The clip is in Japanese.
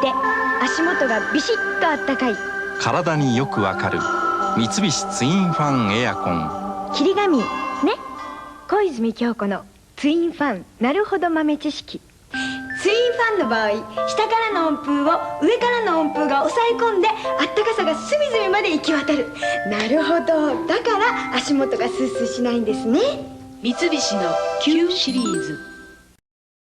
て足元がビシッとあったかい。体によくわかる三菱ツインファンエアコン。霧ヶ峰ね。小泉今日子のツインファンなるほど豆知識。ツインファンの場合、下からの温風を上からの温風が抑え込んで、あったかさが隅々まで行き渡る。なるほど、だから足元がスースーしないんですね。三菱の Q シリーズ。